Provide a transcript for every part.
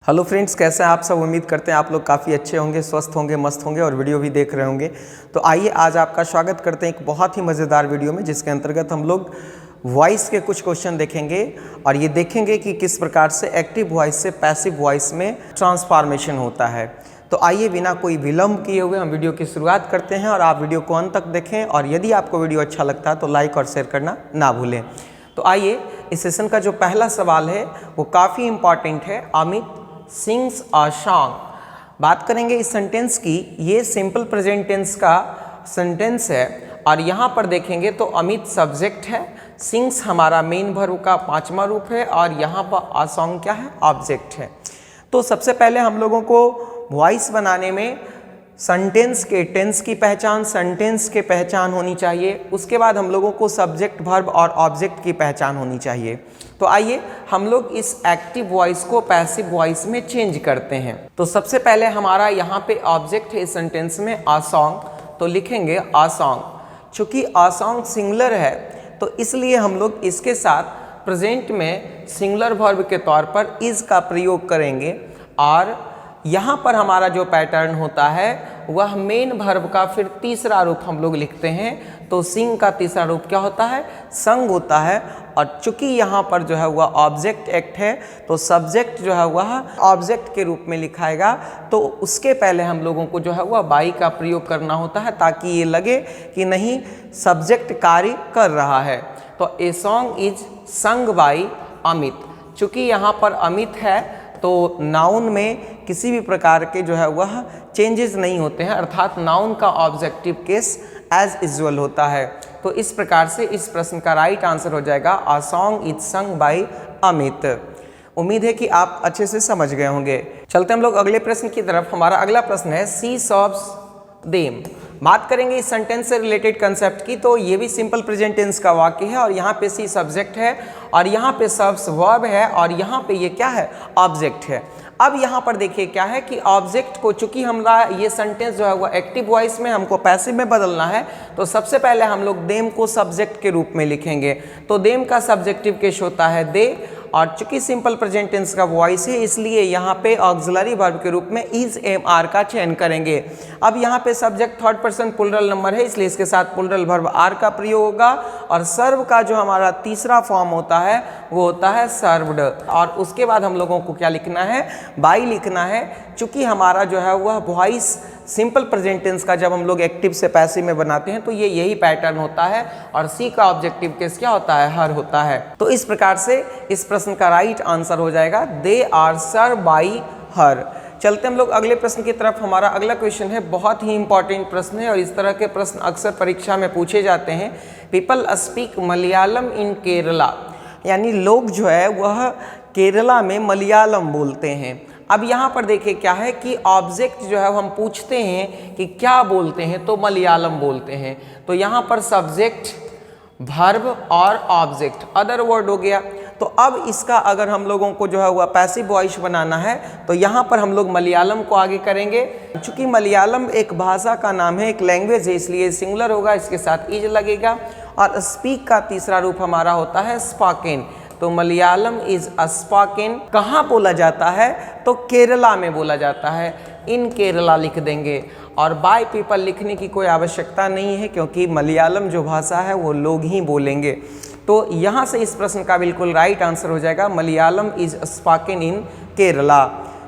Hello friends, कैसे हैं आप सब। उम्मीद करते हैं आप लोग काफ़ी अच्छे होंगे, स्वस्थ होंगे, मस्त होंगे और वीडियो भी देख रहे होंगे। तो आइए आज आपका स्वागत करते हैं एक बहुत ही मज़ेदार वीडियो में, जिसके अंतर्गत हम लोग वॉइस के कुछ क्वेश्चन देखेंगे और ये देखेंगे कि किस प्रकार से एक्टिव वॉइस से पैसिव वॉइस में ट्रांसफॉर्मेशन होता है। तो आइए बिना कोई विलम्ब किए हुए हम वीडियो की शुरुआत करते हैं और आप वीडियो को अंत तक देखें और यदि आपको वीडियो अच्छा लगता है तो लाइक और शेयर करना ना भूलें। तो आइए इस सेशन का जो पहला सवाल है वो काफ़ी इम्पॉर्टेंट है। Amit sings a song. बात करेंगे इस सेंटेंस की। ये सिंपल प्रेजेंट टेंस का सेंटेंस है और यहाँ पर देखेंगे तो अमित सब्जेक्ट है, सिंग्स हमारा मेन वर्ब का पांचवा रूप है और यहाँ पर अ सॉन्ग क्या है, ऑब्जेक्ट है। तो सबसे पहले हम लोगों को वॉइस बनाने में सेंटेंस के टेंस की पहचान, सेंटेंस के पहचान होनी चाहिए। उसके बाद हम लोगों को सब्जेक्ट, वर्ब और ऑब्जेक्ट की पहचान होनी चाहिए। तो आइए हम लोग इस एक्टिव वॉइस को पैसिव वॉइस में चेंज करते हैं। तो सबसे पहले हमारा यहाँ पे ऑब्जेक्ट है इस सेंटेंस में अ सॉन्ग, तो लिखेंगे अ सॉन्ग। चूँकि अ सॉन्ग सिंगुलर है तो इसलिए हम लोग इसके साथ प्रेजेंट में सिंगुलर वर्ब के तौर पर इज का प्रयोग करेंगे और यहाँ पर हमारा जो पैटर्न होता है वह मेन वर्ब का फिर तीसरा रूप हम लोग लिखते हैं। तो सिंग का तीसरा रूप क्या होता है, संग होता है। और चूंकि यहाँ पर जो है वह ऑब्जेक्ट एक्ट है तो सब्जेक्ट जो है वह ऑब्जेक्ट के रूप में लिखाएगा। तो उसके पहले हम लोगों को जो है वह बाई का प्रयोग करना होता है ताकि ये लगे कि नहीं सब्जेक्ट कार्य कर रहा है। तो ए सॉन्ग इज संग बाई अमित। चूंकि यहाँ पर अमित है तो नाउन में किसी भी प्रकार के जो है वह चेंजेस नहीं होते हैं, अर्थात नाउन का ऑब्जेक्टिव केस एज यूजुअल होता है। तो इस प्रकार से इस प्रश्न का राइट आंसर हो जाएगा a song is sung by Amit. उम्मीद है कि आप अच्छे से समझ गए होंगे। चलते हम लोग अगले प्रश्न की तरफ। हमारा अगला प्रश्न है सी सॉब्स देम। बात करेंगे इस सेंटेंस से रिलेटेड कंसेप्ट की। तो ये भी सिंपल प्रेजेंट टेंस का वाक्य है और यहाँ पे सी सब्जेक्ट है और यहाँ पे सब्स वर्ब है और यहाँ पे ये क्या है, ऑब्जेक्ट है। अब यहाँ पर देखिए क्या है कि ऑब्जेक्ट को, चूंकि हमारा ये सेंटेंस जो है वो एक्टिव वॉइस में हमको पैसिव में बदलना है तो सबसे पहले हम लोग देम को सब्जेक्ट के रूप में लिखेंगे। तो देम का सब्जेक्टिव केस होता है दे और चूंकि सिंपल प्रेजेंट टेंस का वॉइस है इसलिए यहाँ पे ऑक्सिलरी वर्ब के रूप में इज एम आर का चयन करेंगे। अब यहाँ पे subject third person plural number है इसलिए इसके साथ प्लूरल वर्ब आर का प्रयोग होगा और सर्व का जो हमारा तीसरा फॉर्म होता है वो होता है सर्व्ड। और उसके बाद हम लोगों को क्या लिखना है, बाई लिखना है। चूंकि हमारा जो है वह वॉइस सिंपल प्रेजेंट टेंस का जब हम लोग एक्टिव से पैसिव में बनाते हैं तो ये यही पैटर्न होता है और सी का ऑब्जेक्टिव केस क्या होता है, हर होता है। तो इस प्रकार से इस प्रश्न का राइट आंसर हो जाएगा they are serve by her. चलते हम लोग अगले प्रश्न की तरफ। हमारा अगला क्वेश्चन है, बहुत ही इंपॉर्टेंट प्रश्न है और इस तरह के प्रश्न अक्सर परीक्षा में पूछे जाते हैं। पीपल स्पीक मलयालम इन केरला, यानी लोग जो है वह केरला में मलयालम बोलते हैं। अब यहाँ पर देखिए क्या है कि ऑब्जेक्ट जो है हम पूछते हैं कि क्या बोलते हैं तो मलयालम बोलते हैं। तो यहाँ पर सब्जेक्ट, वर्ब और ऑब्जेक्ट अदर वर्ड हो गया। तो अब इसका अगर हम लोगों को जो है वह पैसिव वॉइस बनाना है तो यहाँ पर हम लोग मलयालम को आगे करेंगे। चूंकि मलयालम एक भाषा का नाम है, एक लैंग्वेज है, इसलिए सिंगुलर होगा, इसके साथ इज लगेगा। और स्पीक का तीसरा रूप हमारा होता है स्पोकन। तो मलयालम इज स्पोकन कहाँ बोला जाता है तो केरला में बोला जाता है, इन केरला लिख देंगे। और बाय पीपल लिखने की कोई आवश्यकता नहीं है क्योंकि मलयालम जो भाषा है वो लोग ही बोलेंगे। तो यहाँ से इस प्रश्न का बिल्कुल राइट आंसर हो जाएगा Malayalam is spoken in Kerala.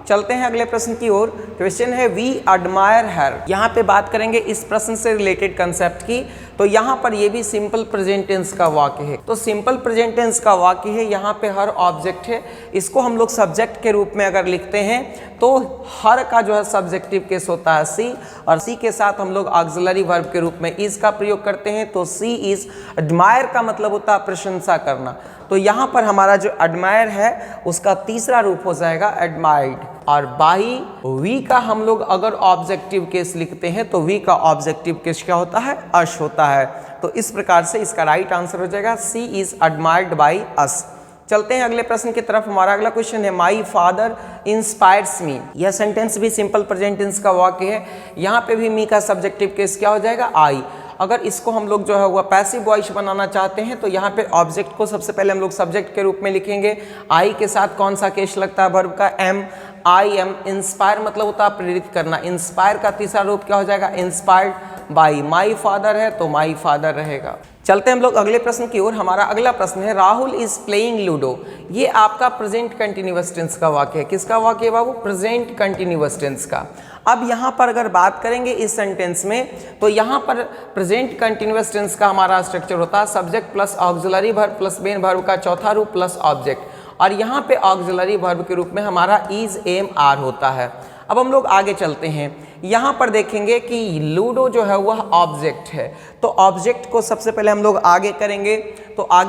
चलते हैं अगले प्रश्न की ओर। क्वेश्चन है वी एडमायर हर। यहाँ पे बात करेंगे इस प्रश्न से रिलेटेड कंसेप्ट की। तो यहाँ पर ये भी सिंपल प्रेजेंट टेंस का वाक्य है। तो सिंपल प्रेजेंट टेंस का वाक्य है, यहाँ पे हर ऑब्जेक्ट है। इसको हम लोग सब्जेक्ट के रूप में अगर लिखते हैं तो हर का जो है सब्जेक्टिव केस होता है सी और सी के साथ हम लोग ऑक्सिलरी वर्ब के रूप में इज का प्रयोग करते हैं। तो सी इज। एडमायर का मतलब होता है प्रशंसा करना। तो यहाँ पर हमारा जो एडमायर है उसका तीसरा रूप हो जाएगा एडमायर्ड। और बाई वी का हम लोग अगर ऑब्जेक्टिव केस लिखते हैं तो वी का ऑब्जेक्टिव केस क्या होता है, अश होता है। तो इस प्रकार से इसका राइट आंसर हो जाएगा सी इज एडमायर्ड बाई अस। चलते हैं अगले प्रश्न की तरफ। हमारा अगला क्वेश्चन है माई फादर इंस्पायर्स मी। यह सेंटेंस भी सिंपल प्रेजेंट टेंस का वाक्य है। यहाँ पे भी मी का सब्जेक्टिव केस क्या हो जाएगा, आई। अगर इसको हम लोग जो है वह पैसिव वॉइस बनाना चाहते हैं तो यहाँ पे ऑब्जेक्ट को सबसे पहले हम लोग सब्जेक्ट के रूप में लिखेंगे। आई के साथ कौन सा केस लगता है, वर्ब का एम। I am. इंस्पायर मतलब होता है प्रेरित करना। इंस्पायर का तीसरा रूप क्या हो जाएगा? Inspired by. माई फादर है तो माई फादर रहेगा। चलते हैं हम लोग अगले प्रश्न की ओर। हमारा अगला प्रश्न है राहुल इज प्लेइंग लूडो। ये आपका प्रेजेंट कंटिन्यूअस टेंस का वाक्य है। किसका वाक्य है बाबू? प्रेजेंट कंटिन्यूअस टेंस का। अब यहाँ पर अगर बात करेंगे इस सेंटेंस में, तो यहाँ पर प्रेजेंट कंटिन्यूअस टेंस का हमारा स्ट्रक्चर होता है subject plus auxiliary verb plus main verb का चौथा रूप प्लस ऑब्जेक्ट, और यहाँ पे ऑक्सिलरी वर्ब के रूप में हमारा इज एम आर होता है। अब हम लोग आगे चलते हैं। यहाँ पर देखेंगे कि लूडो जो है वह ऑब्जेक्ट है, तो ऑब्जेक्ट को सबसे पहले हम लोग आगे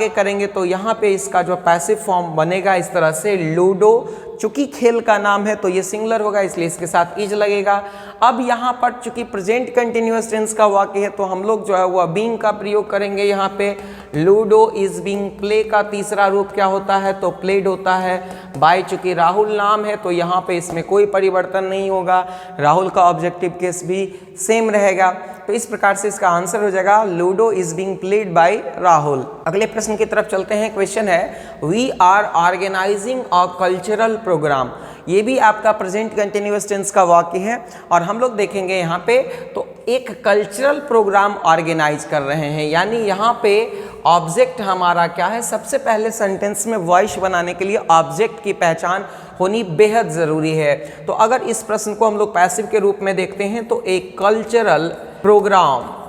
करेंगे तो यहाँ पे इसका जो पैसिव फॉर्म बनेगा इस तरह से, लूडो। चूंकि खेल का नाम है तो ये सिंगुलर होगा, इसलिए इसके साथ इज लगेगा। अब यहाँ पर चूंकि प्रेजेंट कंटिन्यूअस टेंस का वाक्य है तो हम लोग जो है वह बीइंग का प्रयोग करेंगे। यहाँ पे लूडो इज बीइंग प्ले का तीसरा रूप क्या होता है? तो प्लेड होता है बाय। चूंकि राहुल नाम है तो यहाँ पे इसमें कोई परिवर्तन नहीं होगा, राहुल का ऑब्जेक्टिव केस भी सेम रहेगा। तो इस प्रकार से इसका आंसर हो जाएगा ludo is being played by Rahul. अगले प्रश्न की तरफ चलते हैं। क्वेश्चन है we are organizing a cultural program. ये भी आपका प्रेजेंट कंटिन्यूअस टेंस का वाक्य है, और हम लोग देखेंगे यहाँ पे तो एक कल्चरल प्रोग्राम ऑर्गेनाइज कर रहे हैं, यानी यहाँ पे ऑब्जेक्ट हमारा क्या है? सबसे पहले सेंटेंस में वॉइस बनाने के लिए ऑब्जेक्ट की पहचान होनी बेहद ज़रूरी है। तो अगर इस प्रश्न को हम लोग पैसिव के रूप में देखते हैं तो एक कल्चरल प्रोग्राम।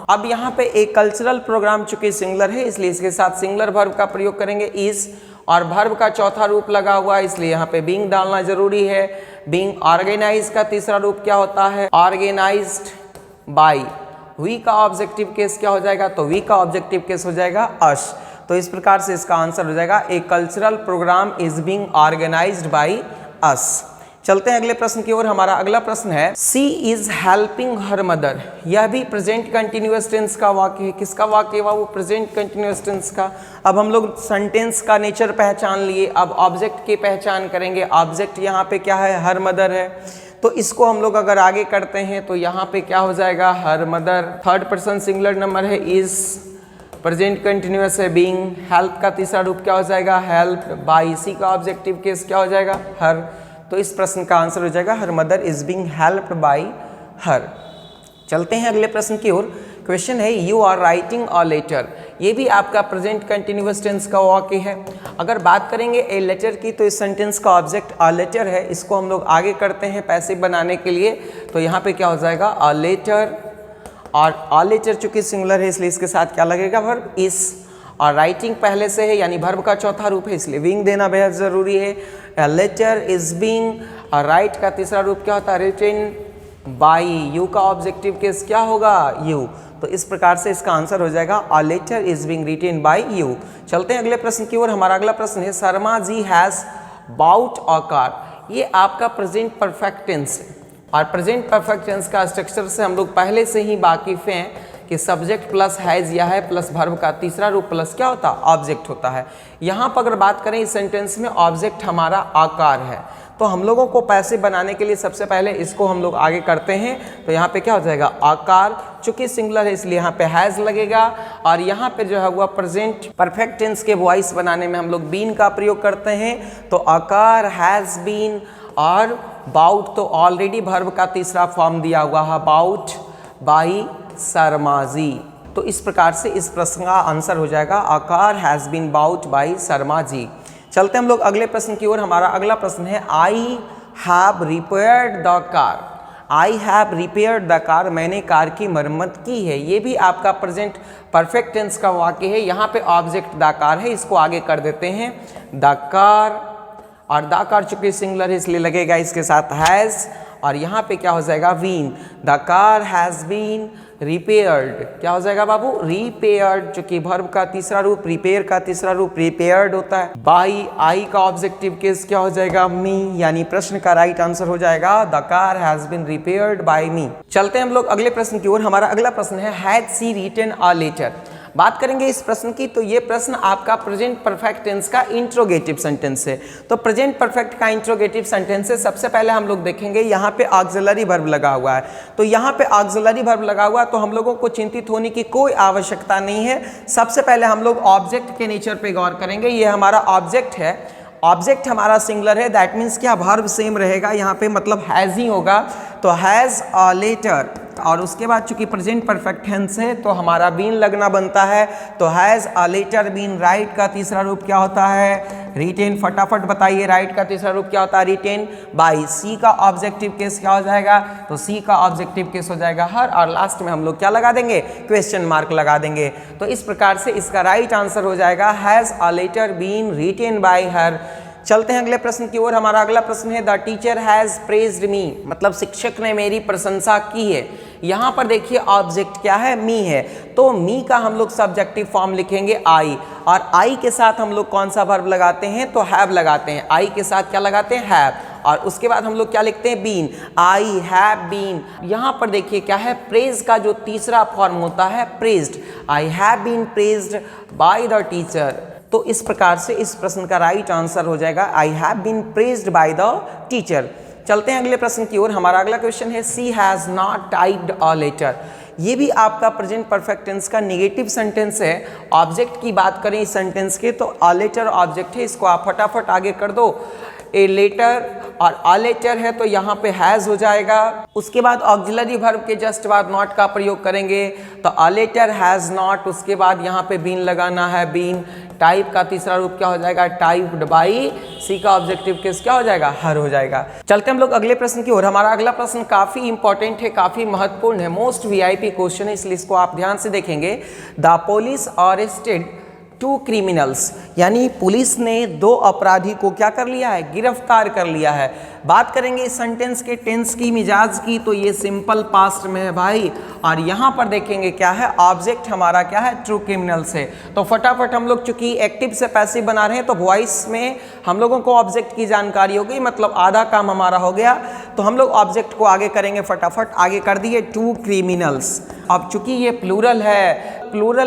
अब यहाँ पे एक कल्चरल प्रोग्राम चूंकि सिंगुलर है इसलिए इसके साथ सिंगुलर वर्ब का प्रयोग करेंगे इज, और वर्ब का चौथा रूप लगा हुआ है इसलिए यहाँ पे बीइंग डालना जरूरी है। बीइंग ऑर्गेनाइज का तीसरा रूप क्या होता है? Organized by. वी का ऑब्जेक्टिव केस क्या हो जाएगा? तो वी का ऑब्जेक्टिव केस हो जाएगा अस। तो इस प्रकार से इसका आंसर हो जाएगा a cultural program is being organized by us. चलते हैं अगले प्रश्न की ओर। हमारा अगला प्रश्न है सी इज हेल्पिंग हर मदर। यह भी प्रेजेंट कंटिन्यूअस टेंस का वाक्य है। किसका वाक्य है? वो प्रेजेंट कंटिन्यूअस टेंस का। अब हम लोग सेंटेंस का नेचर पहचान लिए, अब ऑब्जेक्ट की पहचान करेंगे। ऑब्जेक्ट यहाँ पे क्या है? हर मदर है। तो इसको हम लोग अगर आगे करते हैं तो यहाँ पे क्या हो जाएगा? Her mother. Third person singular number है इज, प्रेजेंट कंटिन्यूअस है बीइंग। हेल्प का तीसरा रूप क्या हो जाएगा? Help by. सी का ऑब्जेक्टिव केस क्या हो जाएगा? हर। तो इस प्रश्न का आंसर हो जाएगा her mother is being helped by her. चलते हैं अगले प्रश्न की ओर। क्वेश्चन है you are writing a letter. ये भी आपका प्रेजेंट कंटिन्यूअस टेंस का वाक्य है। अगर बात करेंगे ए लेटर की तो इस सेंटेंस का ऑब्जेक्ट अ लेटर है। इसको हम लोग आगे करते हैं पैसिव बनाने के लिए, तो यहाँ पे क्या हो जाएगा? अ लेटर, और अ लेटर चूंकि सिंगुलर है इसलिए इसके साथ क्या लगेगा? Verb is. और राइटिंग पहले से है यानी वर्ब का चौथा रूप है इसलिए बीइंग देना बेहद जरूरी है। A letter is being, write का तीसरा रूप क्या होता है? Written by. यू का ऑब्जेक्टिव केस क्या होगा? यू। तो इस प्रकार से इसका आंसर हो जाएगा a letter is being written by you। चलते हैं अगले प्रश्न की ओर। हमारा अगला प्रश्न है Sharma ji has bought a car। ये आपका प्रेजेंट परफेक्ट टेंस है, और प्रेजेंट परफेक्ट टेंस का स्ट्रक्चर से हम लोग पहले से ही वाकिफ हैं कि सब्जेक्ट प्लस हैज या है प्लस वर्ब का तीसरा रूप प्लस क्या होता है? ऑब्जेक्ट होता है। यहाँ पर अगर बात करें इस सेंटेंस में ऑब्जेक्ट हमारा आकार है, तो हम लोगों को पैसिव बनाने के लिए सबसे पहले इसको हम लोग आगे करते हैं। तो यहाँ पे क्या हो जाएगा? आकार। चूंकि सिंगुलर है इसलिए यहाँ पे हैज लगेगा, और यहाँ पे जो है वह प्रेजेंट परफेक्ट टेंस के वॉइस बनाने में हम लोग बीन का प्रयोग करते हैं। तो आकार, हैज बीन, और बाउट तो ऑलरेडी वर्ब का तीसरा फॉर्म दिया हुआ है बाउट बाय शर्मा जी। तो इस प्रकार से इस प्रश्न का आंसर हो जाएगा a car has been bought by Sharma ji. चलते हम लोग अगले प्रश्न की ओर। हमारा अगला प्रश्न है I have repaired the car. I have repaired the car, मैंने कार की मरम्मत की है। ये भी आपका प्रेजेंट परफेक्ट टेंस का वाक्य है। यहाँ पे ऑब्जेक्ट द कार है, इसको आगे कर देते हैं द कार, और द कार चूंकि सिंगुलर है इसलिए लगेगा इसके साथ हैज, और यहाँ पे क्या हो जाएगा? Been. The car has been repaired. क्या हो जाएगा बाबू? रिपेयर्ड, चूंकि वर्ब का तीसरा रूप रिपेयर का तीसरा रूप रिपेयर्ड होता है बाई। आई का ऑब्जेक्टिव केस क्या हो जाएगा? मी, यानी प्रश्न का राइट आंसर हो जाएगा the car has been repaired by me. चलते हैं हम लोग अगले प्रश्न की ओर। हमारा अगला प्रश्न है had she written a letter. बात करेंगे इस प्रश्न की, तो ये प्रश्न आपका प्रेजेंट परफेक्ट टेंस का इंट्रोगेटिव सेंटेंस है। तो प्रेजेंट परफेक्ट का इंट्रोगेटिव सेंटेंस है। सबसे पहले हम लोग देखेंगे यहाँ पे ऑक्सिलरी वर्ब लगा हुआ है। तो यहाँ पे ऑक्सिलरी वर्ब लगा हुआ है तो हम लोगों को चिंतित होने की कोई आवश्यकता नहीं है। सबसे पहले हम लोग ऑब्जेक्ट के नेचर पे गौर करेंगे। ये हमारा ऑब्जेक्ट है, ऑब्जेक्ट हमारा सिंगुलर है, दैट मीन्स क्या वर्ब सेम रहेगा यहाँ पे, मतलब हैज़ ही होगा, तो हैज़ अ लेटर। और उसके बाद चूंकि प्रेजेंट परफेक्ट टेंस है तो हमारा बीन लगना बनता है, तो has a letter been. Write का तीसरा रूप क्या होता है? रिटेन। फटाफट बताइए, राइट का तीसरा रूप क्या होता है? Written by. सी का ऑब्जेक्टिव केस क्या हो जाएगा? तो सी का ऑब्जेक्टिव केस हो जाएगा हर, और लास्ट में हम लोग क्या लगा देंगे? क्वेश्चन मार्क लगा देंगे। तो इस प्रकार से इसका राइट आंसर हो जाएगा has a letter been written by her. चलते हैं अगले प्रश्न की ओर। हमारा अगला प्रश्न है द टीचर हैज़ प्रेज्ड मी, मतलब शिक्षक ने मेरी प्रशंसा की है। यहाँ पर देखिए ऑब्जेक्ट क्या है? मी है, तो मी का हम लोग सब्जेक्टिव फॉर्म लिखेंगे आई, और आई के साथ हम लोग कौन सा वर्ब लगाते हैं? तो हैव लगाते हैं। आई के साथ क्या लगाते हैं? हैव। और उसके बाद हम लोग क्या लिखते हैं? बीन। I have been. यहाँ पर देखिए क्या है? प्रेज का जो तीसरा फॉर्म होता है praised. I have been praised by the teacher. तो इस प्रकार से इस प्रश्न का राइट आंसर हो जाएगा I have been praised by the teacher. चलते हैं अगले प्रश्न की ओर। हमारा अगला क्वेश्चन है she has not typed a letter. ये भी आपका प्रेजेंट परफेक्ट टेंस का नेगेटिव सेंटेंस है। ऑब्जेक्ट की बात करें इस सेंटेंस के, तो अ लेटर ऑब्जेक्ट है, इसको आप फटाफट आगे कर दो। ए लेटर और अ लेटर है तो यहाँ पे हैज़ हो जाएगा। उसके बाद ऑक्सिलरी वर्ब के जस्ट बाद नॉट का प्रयोग करेंगे, तो अ लेटर हैज़ नॉट, उसके बाद यहाँ पे बीन लगाना है, बीन। टाइप का तीसरा रूप क्या हो जाएगा? Typed by. सी का ऑब्जेक्टिव केस क्या हो जाएगा? हर हो जाएगा। चलते हम लोग अगले प्रश्न की ओर। हमारा अगला प्रश्न काफी इंपॉर्टेंट है, काफी महत्वपूर्ण है, मोस्ट वीआईपी क्वेश्चन है, इसलिए इसको आप ध्यान से देखेंगे। द पुलिस अरेस्टेड 2 क्रिमिनल्स, यानी पुलिस ने 2 अपराधी को क्या कर लिया है? गिरफ्तार कर लिया है। बात करेंगे इस सेंटेंस के टेंस की, मिजाज की, तो ये सिंपल पास्ट में है भाई। और यहाँ पर देखेंगे क्या है? ऑब्जेक्ट हमारा क्या है? ट्रू क्रिमिनल्स है। तो फटाफट हम लोग चूंकि एक्टिव से पैसिव बना रहे हैं, तो वॉइस में हम लोगों को ऑब्जेक्ट की जानकारी हो गई, मतलब आधा काम हमारा हो गया। तो हम लोग ऑब्जेक्ट को आगे करेंगे, फटाफट आगे कर दिए 2 क्रिमिनल्स। अब चूंकि ये प्लूरल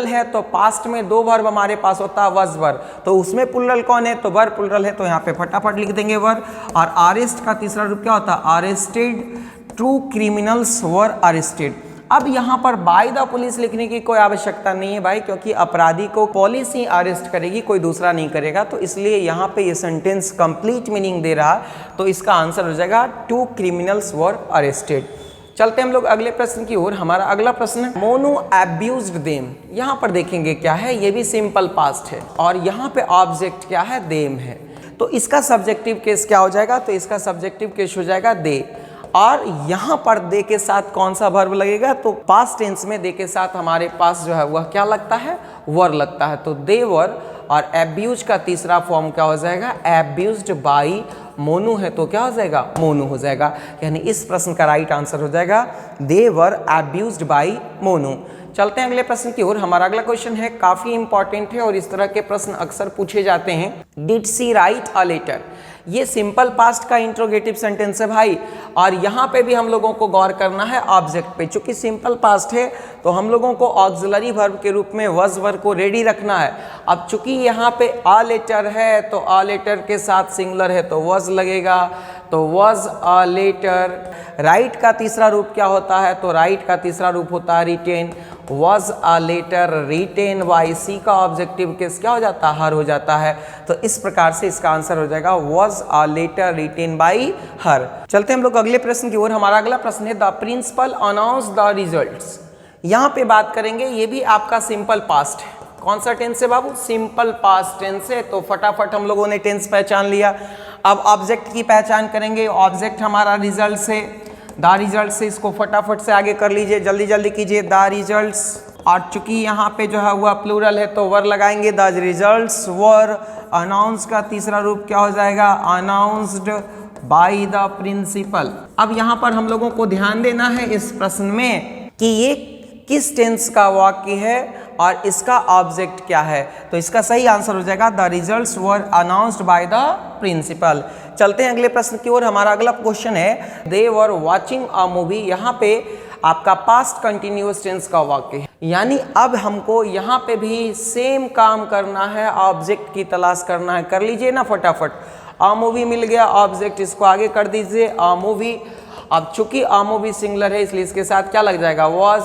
है तो पास्ट में 2 वर्ब हमारे पास होता है, वज वर्ब, तो उसमें प्लूरल कौन है? तो वर्ब प्लूरल है, तो यहाँ पे फटाफट लिख देंगे वर्ब। और अरेस्ट का तीसरा रूप क्या होता है? Arrested 2 criminals were arrested. अब यहाँ पर बाय द पुलिस लिखने की कोई आवश्यकता नहीं है भाई, क्योंकि अपराधी को पुलिस ही अरेस्ट करेगी, कोई दूसरा नहीं करेगा। तो इसलिए यहाँ पे ये सेंटेंस कंप्लीट मीनिंग दे रहा, तो इसका आंसर हो जाएगा 2 क्रिमिनल्स वर अरेस्टेड। चलते हम लोग अगले प्रश्न की ओर। हमारा अगला प्रश्न है मोनू अब्यूज्ड देम। यहाँ पर देखेंगे क्या है? ये भी सिंपल पास्ट है, और यहाँ पे ऑब्जेक्ट क्या है? देम है। तो इसका सब्जेक्टिव केस क्या हो जाएगा? तो इसका सब्जेक्टिव केस हो जाएगा दे। और यहाँ पर दे के साथ कौन सा वर्ब लगेगा? तो पास्ट टेंस में दे के साथ हमारे पास जो है वह क्या लगता है? वर लगता है, तो दे वर। और एब्यूज का तीसरा फॉर्म क्या हो जाएगा? एब्यूज्ड बाई। मोनू है तो क्या हो जाएगा? मोनू हो जाएगा। यानी इस प्रश्न का राइट आंसर हो जाएगा दे वर एब्यूज्ड बाई मोनू। चलते हैं अगले प्रश्न की ओर। हमारा अगला क्वेश्चन है, काफी इंपॉर्टेंट है और इस तरह के प्रश्न अक्सर पूछे जाते हैं। Did she write a letter. ये सिंपल पास्ट का इंट्रोगेटिव सेंटेंस है भाई, और यहाँ पे भी हम लोगों को गौर करना है ऑब्जेक्ट पे। चूंकि सिंपल पास्ट है तो हम लोगों को ऑक्सिलरी वर्ब के रूप में वज वर्ब को रेडी रखना है। अब चूंकि यहाँ पे अ लेटर है तो अ लेटर के साथ सिंगुलर है तो वज लगेगा, तो वज अ लेटर। राइट का तीसरा रूप क्या होता है? तो राइट का तीसरा रूप होता है written. Was a letter written by. She का ऑब्जेक्टिव केस क्या हो जाता है? हर हो जाता है। तो इस प्रकार से इसका आंसर हो जाएगा was a letter written by her. चलते हम लोग अगले प्रश्न की ओर। हमारा अगला प्रश्न है the principal announce the results. यहाँ पे बात करेंगे, ये भी आपका सिंपल पास्ट है। कौन सा टेंस है बाबू? सिंपल पास्ट टेंस है। तो फटाफट हम लोगों ने टेंस पहचान लिया। अब ऑब्जेक्ट की पहचान करेंगे। ऑब्जेक्ट हमारा रिजल्ट से, द रिजल्ट से, इसको फटाफट से आगे कर लीजिए, जल्दी जल्दी कीजिए। द रिजल्ट्स, और चूंकि यहाँ पे जो है वह प्लूरल है तो वर लगाएंगे, द रिजल्ट्स वर। अनाउंस का तीसरा रूप क्या हो जाएगा? Announced by the principal. अब यहाँ पर हम लोगों को ध्यान देना है इस प्रश्न में कि ये किस टेंस का वाक्य है और इसका ऑब्जेक्ट क्या है। तो इसका सही आंसर हो जाएगा the results were announced by the principal. चलते हैं अगले प्रश्न की ओर। हमारा अगला क्वेश्चन है दे वर वॉचिंग अ मूवी। यहाँ पे आपका पास्ट कंटिन्यूअस टेंस का वाक्य है, यानी अब हमको यहाँ पे भी सेम काम करना है, ऑब्जेक्ट की तलाश करना है। कर लीजिए ना फटाफट। अ मूवी मिल गया ऑब्जेक्ट, इसको आगे कर दीजिए अ मूवी। अब चूंकि अ मूवी सिंगुलर है इसलिए इसके साथ क्या लग जाएगा? वॉज।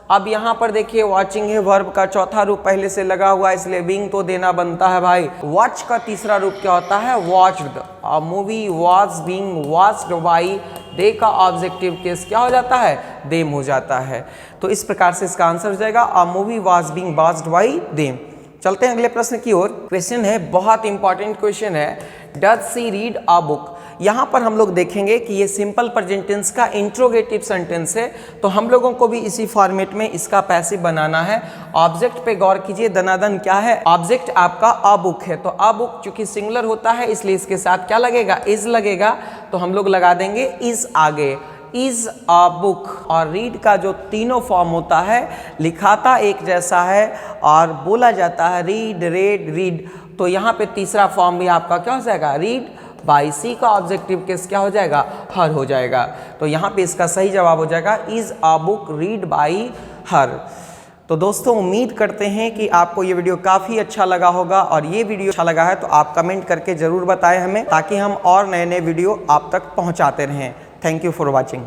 अब यहाँ पर देखिए वॉचिंग है, वर्ब का चौथा रूप पहले से लगा हुआ है, इसलिए बीइंग तो देना बनता है भाई। वॉच का तीसरा रूप क्या होता है? Watched. A movie was being watched by, they का ऑब्जेक्टिव केस क्या हो जाता है? देम हो जाता है। तो इस प्रकार से इसका आंसर हो जाएगा अ movie was being watched bye them. चलते हैं अगले प्रश्न की ओर। क्वेश्चन है, बहुत इंपॉर्टेंट क्वेश्चन है, does she read a book. यहाँ पर हम लोग देखेंगे कि ये सिंपल प्रेजेंट टेंस का इंट्रोगेटिव सेंटेंस है, तो हम लोगों को भी इसी फॉर्मेट में इसका पैसिव बनाना है। ऑब्जेक्ट पे गौर कीजिए, दनादन क्या है? ऑब्जेक्ट आपका अ बुक है, तो अ बुक चूंकि सिंगुलर होता है इसलिए इसके साथ क्या लगेगा? इज लगेगा, तो हम लोग लगा देंगे इज आगे, इज अ बुक। और रीड का जो तीनों फॉर्म होता है, लिखाता एक जैसा है और बोला जाता है रीड, रेड, रीड, तो यहाँ पे तीसरा फॉर्म भी आपका क्या हो जाएगा? Read by. सी का ऑब्जेक्टिव केस क्या हो जाएगा? हर हो जाएगा। तो यहाँ पे इसका सही जवाब हो जाएगा is a book read by her. तो दोस्तों उम्मीद करते हैं कि आपको ये वीडियो काफ़ी अच्छा लगा होगा, और ये वीडियो अच्छा लगा है तो आप कमेंट करके ज़रूर बताएं हमें, ताकि हम और नए नए वीडियो आप तक पहुँचाते रहें। Thank you for watching.